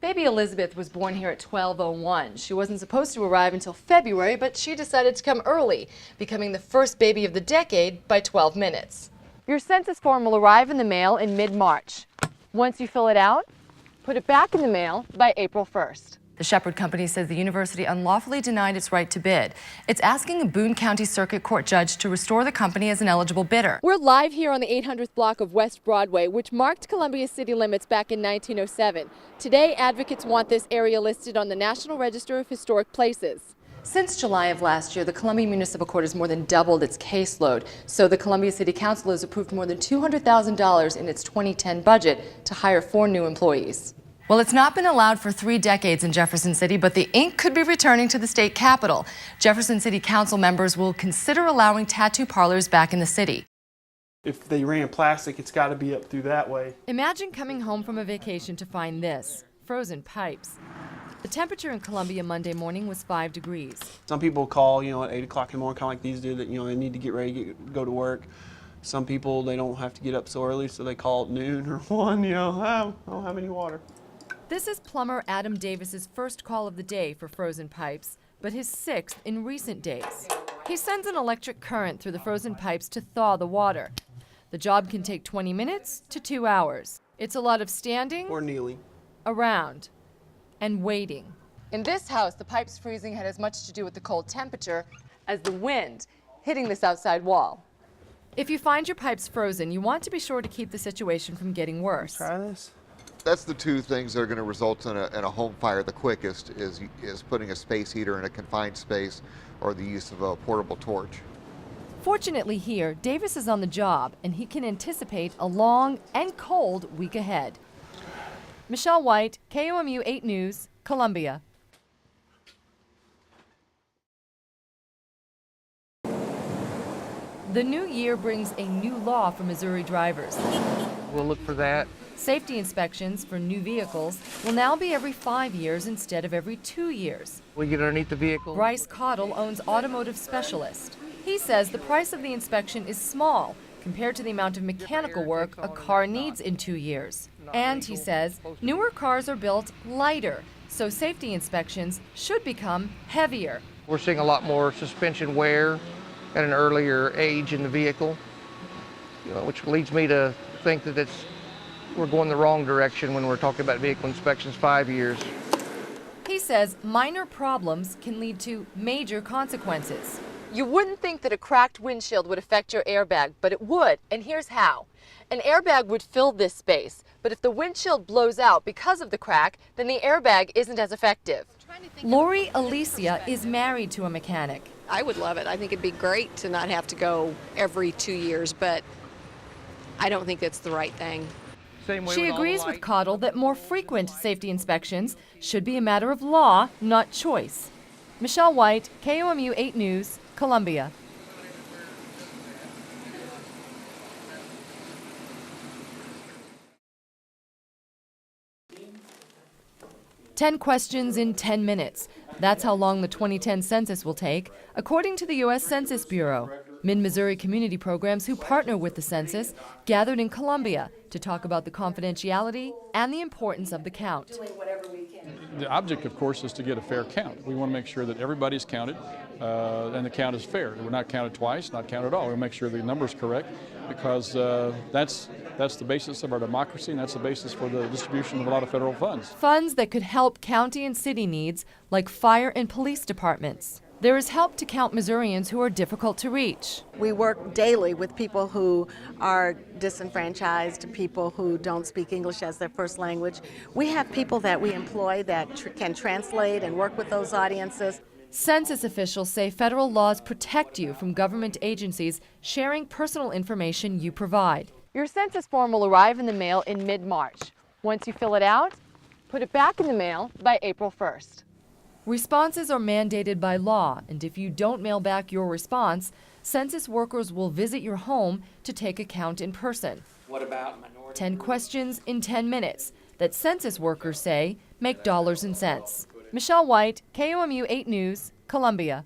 Baby Elizabeth was born here at 12:01. She wasn't supposed to arrive until February, but she decided to come early, becoming the first baby of the decade by 12 minutes. Your census form will arrive in the mail in mid-March. Once you fill it out, put it back in the mail by April 1st. The Shepherd Company says the university unlawfully denied its right to bid. It's asking a Boone County Circuit Court judge to restore the company as an eligible bidder. We're live here on the 800th block of West Broadway, which marked Columbia's city limits back in 1907. Today, advocates want this area listed on the National Register of Historic Places. Since July of last year, the Columbia Municipal Court has more than doubled its caseload. So the Columbia City Council has approved more than $200,000 in its 2010 budget to hire 4 new employees. Well, it's not been allowed for 3 decades in Jefferson City, but the ink could be returning to the state capitol. Jefferson City Council members will consider allowing tattoo parlors back in the city. If they ran plastic, it's got to be up through that way. Imagine coming home from a vacation to find this, frozen pipes. The temperature in Columbia Monday morning was 5 degrees. Some people call, at 8 o'clock in the morning, kind of like these do, that, they need to get ready to go to work. Some people, they don't have to get up so early, so they call at noon or 1, I don't have any water. This is plumber Adam Davis's first call of the day for frozen pipes, but his 6th in recent days. He sends an electric current through the frozen pipes to thaw the water. The job can take 20 minutes to 2 hours. It's a lot of standing or kneeling around and waiting. In this house, the pipes freezing had as much to do with the cold temperature as the wind hitting this outside wall. If you find your pipes frozen, you want to be sure to keep the situation from getting worse. Try this. That's the 2 things that are going to result in a home fire the quickest is putting a space heater in a confined space or the use of a portable torch. Fortunately here, Davis is on the job and he can anticipate a long and cold week ahead. Michele White, KOMU 8 News, Columbia. The new year brings a new law for Missouri drivers. We'll look for that. Safety inspections for new vehicles will now be every 5 years instead of every 2 years. We get underneath the vehicle. Bryce Cottle owns Automotive Specialist. He says the price of the inspection is small compared to the amount of mechanical work a car needs in 2 years. And he says newer cars are built lighter, so safety inspections should become heavier. We're seeing a lot more suspension wear at an earlier age in the vehicle, which leads me to think that we're going the wrong direction when we're talking about vehicle inspections 5 years. He says minor problems can lead to major consequences. You wouldn't think that a cracked windshield would affect your airbag, but it would, and here's how. An airbag would fill this space, but if the windshield blows out because of the crack, then the airbag isn't as effective. Lori Alicia is married to a mechanic. I would love it. I think it'd be great to not have to go every 2 years, but I don't think that's the right thing. She agrees with Cottle that more frequent safety inspections should be a matter of law, not choice. Michele White, KOMU 8 News, Columbia. "10 questions in 10 minutes. That's how long the 2010 census will take, according to the U.S. Census Bureau. Mid-Missouri community programs who partner with the census gathered in Columbia to talk about the confidentiality and the importance of the count. The object, of course, is to get a fair count. We want to make sure that everybody's counted and the count is fair. We're not counted twice, not counted at all. We make sure the number's correct because that's the basis of our democracy and that's the basis for the distribution of a lot of federal funds. Funds that could help county and city needs like fire and police departments. There is help to count Missourians who are difficult to reach. We work daily with people who are disenfranchised, people who don't speak English as their first language. We have people that we employ that can translate and work with those audiences. Census officials say federal laws protect you from government agencies sharing personal information you provide. Your census form will arrive in the mail in mid-March. Once you fill it out, put it back in the mail by April 1st. Responses are mandated by law, and if you don't mail back your response, census workers will visit your home to take a count in person. What about minority? 10 questions in 10 minutes that census workers say make dollars and cents. Michele White, KOMU 8 News, Columbia.